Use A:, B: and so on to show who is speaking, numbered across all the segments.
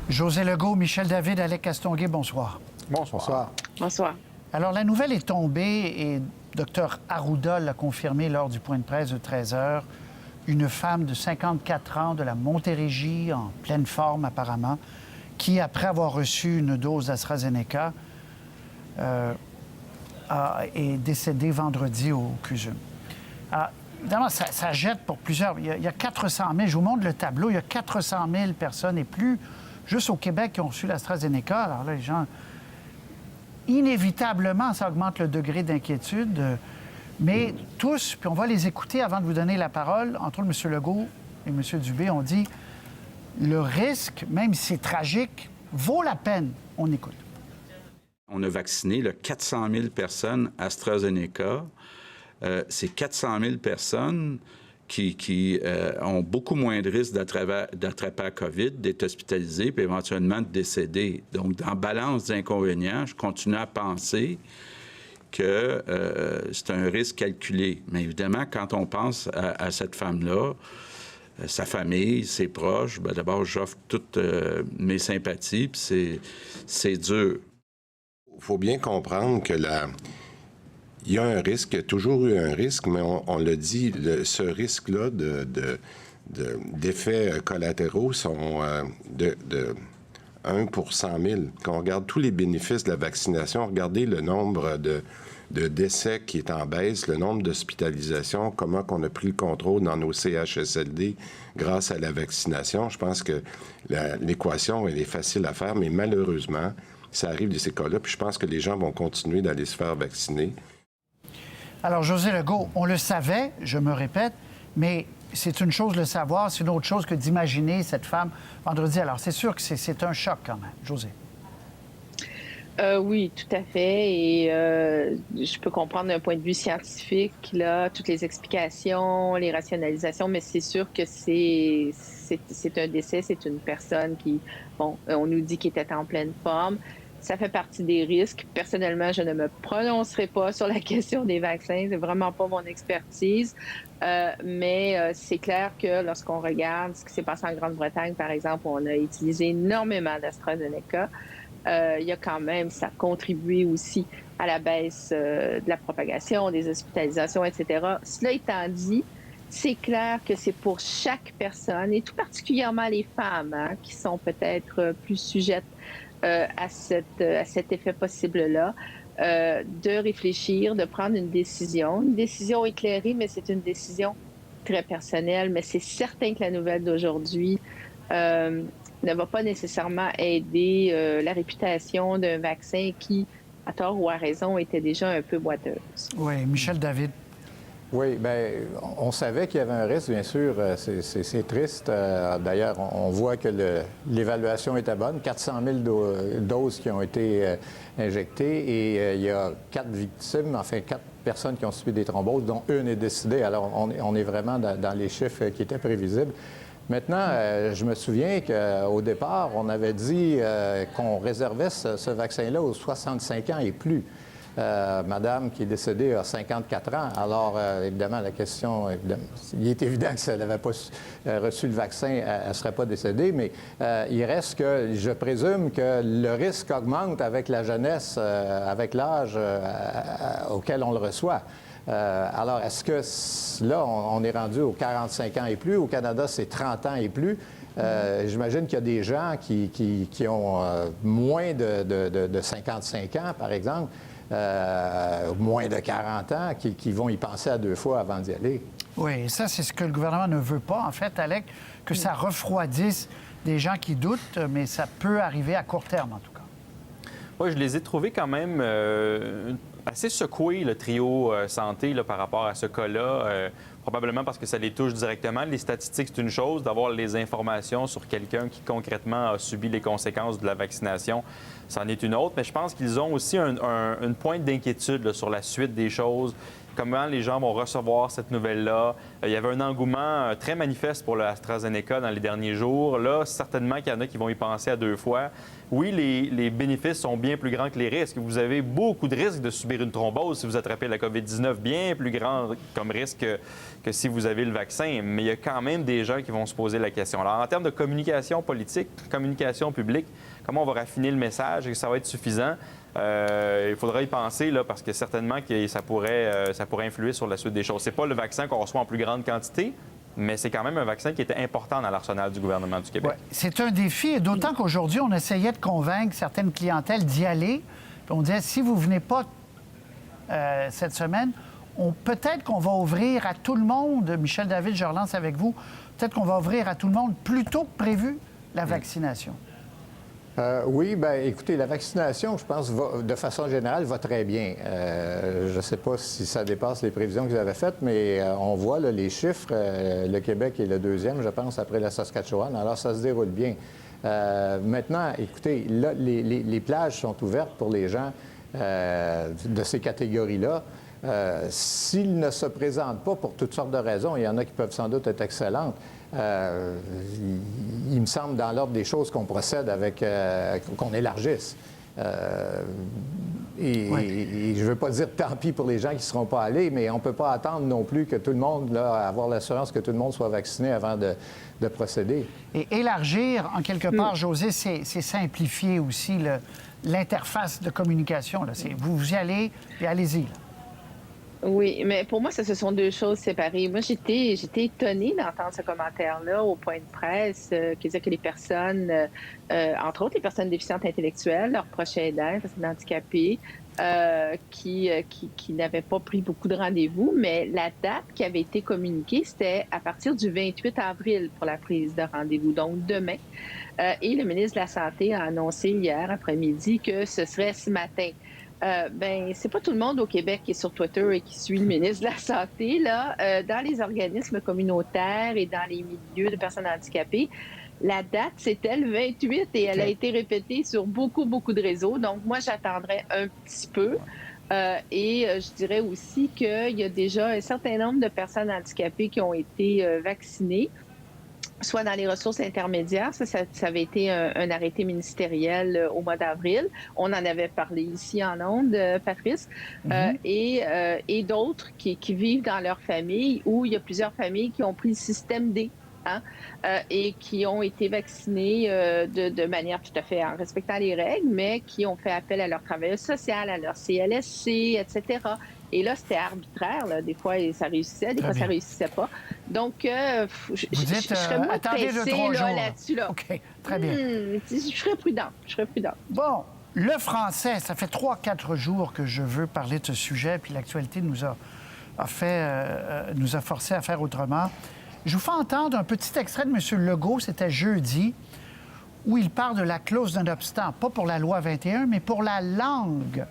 A: José Legault, Michel David, Alec Castonguay, bonsoir.
B: Bonsoir.
C: Bonsoir.
A: Alors, la nouvelle est tombée et Dr Arruda l'a confirmé lors du point de presse de 13 heures. Une femme de 54 ans de la Montérégie, en pleine forme apparemment, qui, après avoir reçu une dose d'AstraZeneca, est décédée vendredi au CUSUM. Alors, évidemment, ça jette pour plusieurs. Il y a 400 000, je vous montre le tableau, il y a 400 000 personnes et plus, juste au Québec, qui ont reçu l'AstraZeneca. Alors là, les gens, inévitablement, ça augmente le degré d'inquiétude. Mais tous, puis on va les écouter avant de vous donner la parole, entre autres M. Legault et M. Dubé, ont dit le risque, même si c'est tragique, vaut la peine. On écoute.
D: On a vacciné 400 000 personnes AstraZeneca. C'est 400 000 personnes qui ont beaucoup moins de risques d'attraper la COVID, d'être hospitalisés, puis éventuellement de décéder. Donc, dans balance d'inconvénients, je continue à penser que c'est un risque calculé. Mais évidemment, quand on pense à cette femme-là, sa famille, ses proches, bien, d'abord, j'offre toutes mes sympathies, puis c'est dur.
B: Il faut bien comprendre que il y a un risque, il y a toujours eu un risque, mais on l'a dit, ce risque-là d'effets collatéraux sont de 1 pour 100 000. Quand on regarde tous les bénéfices de la vaccination, regardez le nombre de décès qui est en baisse, le nombre d'hospitalisations, comment on a pris le contrôle dans nos CHSLD grâce à la vaccination. Je pense que l'équation, elle est facile à faire, mais malheureusement, ça arrive de ces cas-là, puis je pense que les gens vont continuer d'aller se faire vacciner.
A: Alors, José Legault, on le savait, je me répète, mais c'est une chose de le savoir, c'est une autre chose que d'imaginer cette femme vendredi. Alors, c'est sûr que c'est un choc quand même. José.
C: Oui, tout à fait. Et je peux comprendre d'un point de vue scientifique, là, toutes les explications, les rationalisations, mais c'est sûr que c'est un décès, c'est une personne qui, bon, on nous dit qu'il était en pleine forme. Ça fait partie des risques. Personnellement, je ne me prononcerai pas sur la question des vaccins. C'est vraiment pas mon expertise. Mais c'est clair que lorsqu'on regarde ce qui s'est passé en Grande-Bretagne, par exemple, on a utilisé énormément d'AstraZeneca. Il y a quand même, ça a contribué aussi à la baisse de la propagation, des hospitalisations, etc. Cela étant dit, c'est clair que c'est pour chaque personne, et tout particulièrement les femmes, hein, qui sont peut-être plus sujettes à cet effet possible-là, de réfléchir, de prendre une décision éclairée, mais c'est une décision très personnelle. Mais c'est certain que la nouvelle d'aujourd'hui ne va pas nécessairement aider la réputation d'un vaccin qui, à tort ou à raison, était déjà un peu boiteuse.
A: Oui, Michel David.
E: Oui, bien, on savait qu'il y avait un risque, bien sûr. C'est triste. D'ailleurs, on voit que l'évaluation était bonne. 400 000 doses qui ont été injectées et il y a 4 victimes, enfin 4 personnes qui ont subi des thromboses, dont une est décédée. Alors, on est vraiment dans les chiffres qui étaient prévisibles. Maintenant, je me souviens qu'au départ, on avait dit qu'on réservait ce vaccin-là aux 65 ans et plus. Madame qui est décédée a 54 ans. Alors, évidemment, la question, il est évident que si elle n'avait pas reçu le vaccin, elle ne serait pas décédée, mais il reste que, je présume que le risque augmente avec la jeunesse, avec l'âge auquel on le reçoit. Alors, est-ce que là, on est rendu aux 45 ans et plus? Au Canada, c'est 30 ans et plus. J'imagine qu'il y a des gens qui ont moins de 55 ans, par exemple, moins de 40 ans, qui vont y penser à 2 fois avant d'y aller.
A: Oui, ça, c'est ce que le gouvernement ne veut pas, en fait, Alec, que ça refroidisse des gens qui doutent, mais ça peut arriver à court terme, en tout cas.
F: Oui, je les ai trouvés quand même assez secoués, le trio santé, là, par rapport à ce cas-là. Probablement parce que ça les touche directement. Les statistiques, c'est une chose. D'avoir les informations sur quelqu'un qui concrètement a subi les conséquences de la vaccination, c'en est une autre. Mais je pense qu'ils ont aussi une pointe d'inquiétude là, sur la suite des choses. comment les gens vont recevoir cette nouvelle-là. Il y avait un engouement très manifeste pour l'AstraZeneca dans les derniers jours. Là, certainement qu'il y en a qui vont y penser à 2 fois. Oui, les bénéfices sont bien plus grands que les risques. Vous avez beaucoup de risques de subir une thrombose si vous attrapez la COVID-19, bien plus grand comme risque que si vous avez le vaccin. Mais il y a quand même des gens qui vont se poser la question. Alors, en termes de communication politique, communication publique, comment on va raffiner le message et que ça va être suffisant? Il faudra y penser, là, parce que certainement que ça pourrait influer sur la suite des choses. C'est pas le vaccin qu'on reçoit en plus grande quantité, mais c'est quand même un vaccin qui était important dans l'arsenal du gouvernement du Québec.
A: Ouais, c'est un défi, et d'autant qu'aujourd'hui, on essayait de convaincre certaines clientèles d'y aller. Puis on disait, si vous ne venez pas cette semaine, peut-être qu'on va ouvrir à tout le monde, Michel David, je relance avec vous, peut-être qu'on va ouvrir à tout le monde plus tôt que prévu la vaccination.
E: Oui, bien, écoutez, la vaccination, je pense, de façon générale, va très bien. Je ne sais pas si ça dépasse les prévisions que vous avez faites, mais on voit là, les chiffres. Le Québec est le 2e, je pense, après la Saskatchewan. Alors, ça se déroule bien. Maintenant, écoutez, là, les plages sont ouvertes pour les gens de ces catégories-là. S'ils ne se présentent pas pour toutes sortes de raisons, il y en a qui peuvent sans doute être excellentes, il me semble dans l'ordre des choses qu'on procède avec, qu'on élargisse. Et je ne veux pas dire tant pis pour les gens qui ne seront pas allés, mais on ne peut pas attendre non plus que tout le monde, là, avoir l'assurance que tout le monde soit vacciné avant de procéder.
A: Et élargir, en quelque part, Josée, c'est simplifier aussi l'interface de communication. Là. Vous y allez et allez-y. Là.
C: Oui, mais pour moi, ce sont 2 choses séparées. Moi, j'étais étonnée d'entendre ce commentaire-là au point de presse qui disait que les personnes, entre autres les personnes déficientes intellectuelles, leurs proches aidants, les personnes handicapées, qui n'avaient pas pris beaucoup de rendez-vous, mais la date qui avait été communiquée, c'était à partir du 28 avril pour la prise de rendez-vous, donc demain. Et le ministre de la Santé a annoncé hier après-midi que ce serait ce matin. C'est pas tout le monde au Québec qui est sur Twitter et qui suit le ministre de la Santé. Là, dans les organismes communautaires et dans les milieux de personnes handicapées, la date, c'était le 28 et elle a été répétée sur beaucoup, beaucoup de réseaux. Donc, moi, j'attendrai un petit peu. Je dirais aussi qu'il y a déjà un certain nombre de personnes handicapées qui ont été vaccinées, soit dans les ressources intermédiaires. Ça avait été un arrêté ministériel au mois d'avril. On en avait parlé ici en ondes, Patrice. Et d'autres qui vivent dans leur famille, où il y a plusieurs familles qui ont pris le système D. Et qui ont été vaccinés de manière tout à fait en respectant les règles, mais qui ont fait appel à leur travailleur social, à leur CLSC, etc. Et là, c'était arbitraire. Là. Des fois, ça réussissait, des fois, ça réussissait pas. Donc, je serais moins pressée là-dessus. Là.
A: OK, très bien.
C: Je serais prudente.
A: Bon, le français, ça fait 3-4 jours que je veux parler de ce sujet, puis l'actualité nous a forcé à faire autrement. Je vous fais entendre un petit extrait de M. Legault, c'était jeudi, où il parle de la clause d'un obstant, pas pour la loi 21, mais pour la langue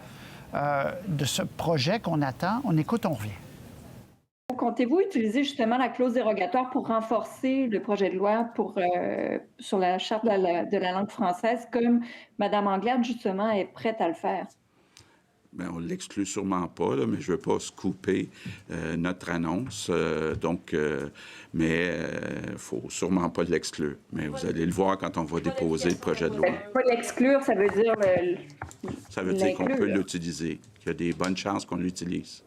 A: de ce projet qu'on attend. On écoute, on revient.
G: Comptez-vous utiliser justement la clause dérogatoire pour renforcer le projet de loi sur la charte de la langue française, comme Mme Anglade, justement, est prête à le faire?
D: Bien, on ne l'exclut sûrement pas, là, mais je ne veux pas scooper notre annonce. Mais il ne faut sûrement pas l'exclure. Mais vous allez le voir quand on va déposer le projet de loi.
G: Pas l'exclure, ça veut dire
D: ça veut dire qu'on peut l'utiliser, qu'il y a des bonnes chances qu'on l'utilise.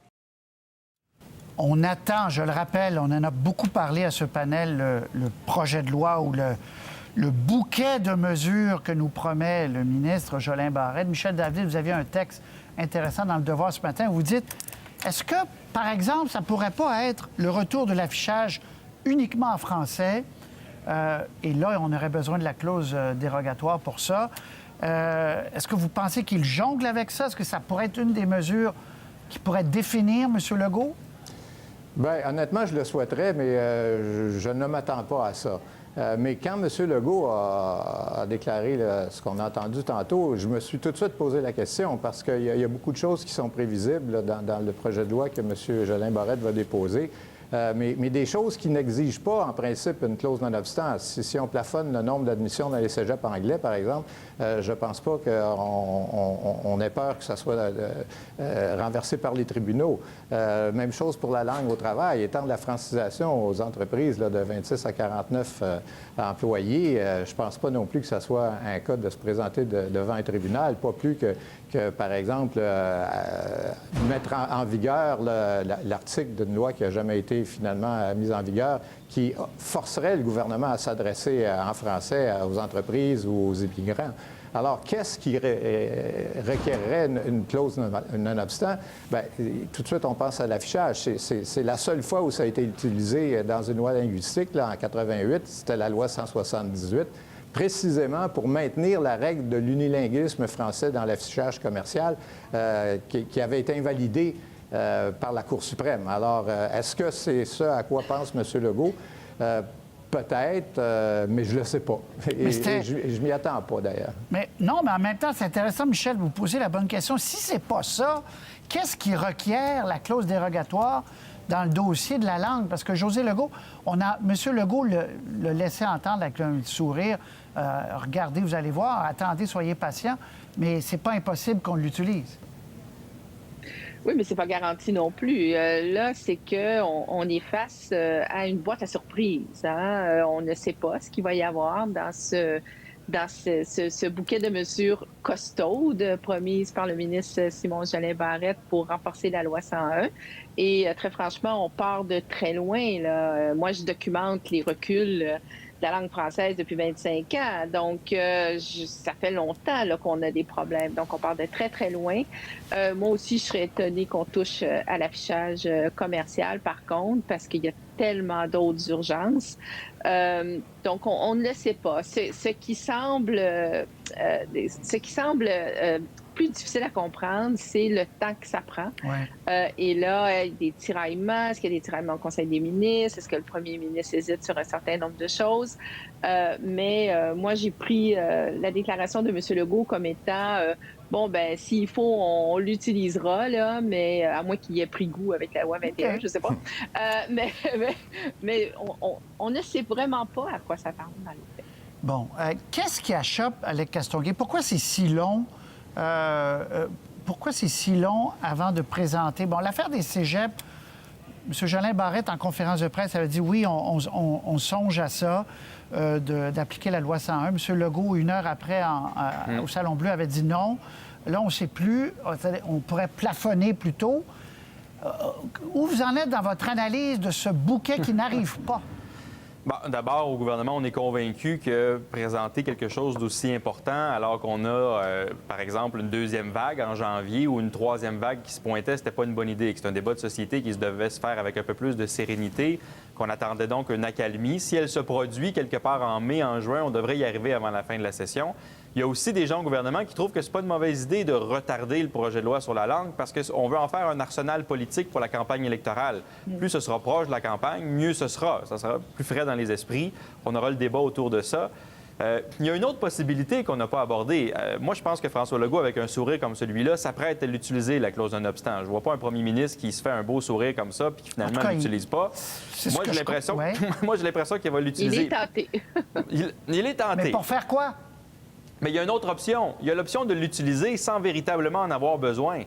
A: On attend, je le rappelle, on en a beaucoup parlé à ce panel, le projet de loi ou le bouquet de mesures que nous promet le ministre Jolin Barrette. Michel David, vous aviez un texte intéressant dans Le Devoir ce matin. Vous dites, est-ce que, par exemple, ça ne pourrait pas être le retour de l'affichage uniquement en français? Et là, on aurait besoin de la clause dérogatoire pour ça. Est-ce que vous pensez qu'il jongle avec ça? Est-ce que ça pourrait être une des mesures qui pourrait définir, M. Legault?
E: Bien, honnêtement, je le souhaiterais, mais je ne m'attends pas à ça. Mais quand M. Legault a déclaré ce qu'on a entendu tantôt, je me suis tout de suite posé la question parce qu'il y a beaucoup de choses qui sont prévisibles là, dans le projet de loi que M. Jolin Barrette va déposer. Mais des choses qui n'exigent pas, en principe, une clause non-obstant. Si on plafonne le nombre d'admissions dans les cégeps anglais, par exemple, je ne pense pas qu'on ait peur que ça soit renversé par les tribunaux. Même chose pour la langue au travail. Étendre la francisation aux entreprises là, de 26 à 49 employés, je ne pense pas non plus que ça soit un cas de se présenter devant un tribunal, pas plus que par exemple, mettre en vigueur l'article d'une loi qui n'a jamais été finalement mise en vigueur, qui forcerait le gouvernement à s'adresser en français aux entreprises ou aux immigrants. Alors, qu'est-ce qui requerrait une clause non-obstant? Bien, tout de suite, on pense à l'affichage. C'est la seule fois où ça a été utilisé dans une loi linguistique, là, en 88, c'était la loi 178, précisément pour maintenir la règle de l'unilinguisme français dans l'affichage commercial qui avait été invalidée par la Cour suprême. Alors, est-ce que c'est ce à quoi pense M. Legault? Peut-être, mais je ne le sais pas. Et je m'y attends pas, d'ailleurs.
A: Mais non, mais en même temps, c'est intéressant, Michel, vous posez la bonne question. Si c'est pas ça, qu'est-ce qui requiert la clause dérogatoire dans le dossier de la langue? Parce que José Legault, M. Legault le laissait entendre avec un sourire. Regardez, vous allez voir, attendez, soyez patient, mais c'est pas impossible qu'on l'utilise.
C: Oui, mais c'est pas garanti non plus. Là, c'est qu'on est face à une boîte à surprise. Hein? On ne sait pas ce qu'il va y avoir dans ce bouquet de mesures costaudes promises par le ministre Simon Jolin Barrette pour renforcer la loi 101. Et très franchement, on part de très loin. Là. Moi, je documente les reculs de la langue française depuis 25 ans. Donc, ça fait longtemps là, qu'on a des problèmes. Donc, on part de très, très loin. Moi aussi, je serais étonnée qu'on touche à l'affichage commercial, par contre, parce qu'il y a tellement d'autres urgences. Donc, on ne le sait pas. Ce qui semble plus difficile à comprendre, c'est le temps que ça prend. Ouais. Et là, il y a des tiraillements. Est-ce qu'il y a des tiraillements au Conseil des ministres? Est-ce que le premier ministre hésite sur un certain nombre de choses? Mais moi, j'ai pris la déclaration de M. Legault comme étant bon, ben s'il faut, on l'utilisera, là, mais à moins qu'il y ait pris goût avec la loi 21, je ne sais pas. Mais on ne sait vraiment pas à quoi s'attendre dans les faits.
A: Bon. Qu'est-ce qui achoppe Alec Castonguay? Pourquoi c'est si long? Pourquoi c'est si long avant de présenter? Bon, l'affaire des cégeps, M. Jolin Barrette, en conférence de presse, avait dit oui, on songe à ça, d'appliquer la loi 101. M. Legault, une heure après, au Salon Bleu, avait dit non. Là, on ne sait plus. On pourrait plafonner plus tôt. Où vous en êtes dans votre analyse de ce bouquet qui n'arrive pas?
F: Bon, d'abord, au gouvernement, on est convaincu que présenter quelque chose d'aussi important, alors qu'on a, par exemple, une deuxième vague en janvier ou une troisième vague qui se pointait, c'était pas une bonne idée. C'est un débat de société qui devait se faire avec un peu plus de sérénité, qu'on attendait donc une accalmie. Si elle se produit quelque part en mai, en juin, on devrait y arriver avant la fin de la session. Il y a aussi des gens au gouvernement qui trouvent que c'est pas une mauvaise idée de retarder le projet de loi sur la langue parce qu'on veut en faire un arsenal politique pour la campagne électorale. Plus ce sera proche de la campagne, mieux ce sera. Ça sera plus frais dans les esprits. On aura le débat autour de ça. Il y a une autre possibilité qu'on n'a pas abordée. Moi, je pense que François Legault, avec un sourire comme celui-là, s'apprête à l'utiliser, la clause non-obstant. Je ne vois pas un premier ministre qui se fait un beau sourire comme ça puis qui finalement ne l'utilise pas. Moi, j'ai l'impression qu'il va l'utiliser.
C: Il est tenté.
F: Il est tenté.
A: Mais pour faire quoi?
F: Mais il y a une autre option. Il y a l'option de l'utiliser sans véritablement en avoir besoin.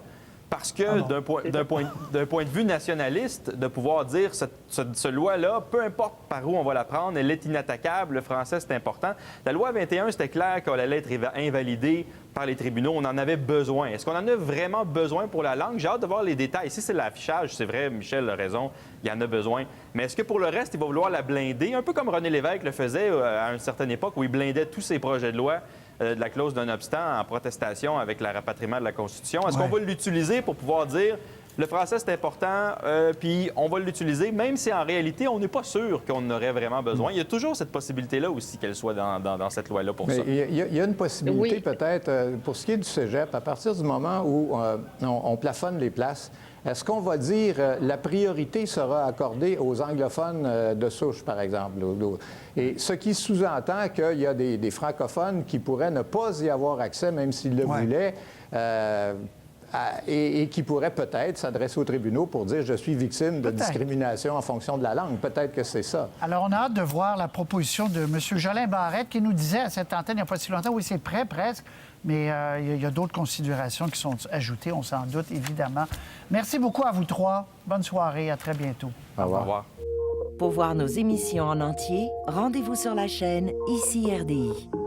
F: Parce que d'un point de vue nationaliste, de pouvoir dire ce loi-là, peu importe par où on va la prendre, elle est inattaquable, le français, c'est important. La loi 21, c'était clair qu'elle allait être invalidée par les tribunaux. On en avait besoin. Est-ce qu'on en a vraiment besoin pour la langue? J'ai hâte de voir les détails. Si c'est l'affichage, c'est vrai, Michel a raison, il y en a besoin. Mais est-ce que pour le reste, il va vouloir la blinder? Un peu comme René Lévesque le faisait à une certaine époque où il blindait tous ses projets de loi de la clause non-obstant en protestation avec le rapatriement de la Constitution. Est-ce qu'on va l'utiliser pour pouvoir dire le français, c'est important, puis on va l'utiliser, même si en réalité, on n'est pas sûr qu'on en aurait vraiment besoin. Il y a toujours cette possibilité-là aussi qu'elle soit dans cette loi-là pour ça.
E: Il y a une possibilité peut-être, pour ce qui est du cégep, à partir du moment où on plafonne les places, est-ce qu'on va dire la priorité sera accordée aux anglophones de souche, par exemple? Et ce qui sous-entend qu'il y a des francophones qui pourraient ne pas y avoir accès, même s'ils le voulaient. et qui pourrait peut-être s'adresser aux tribunaux pour dire « je suis victime de discrimination en fonction de la langue ». Peut-être que c'est ça.
A: Alors, on a hâte de voir la proposition de M. Jolin Barrette qui nous disait à cette antenne il n'y a pas si longtemps, oui, c'est prêt presque, mais il y a d'autres considérations qui sont ajoutées, on s'en doute, évidemment. Merci beaucoup à vous trois. Bonne soirée, à très bientôt.
E: Au revoir.
F: Au revoir.
H: Pour voir nos émissions en entier, rendez-vous sur la chaîne ICI RDI.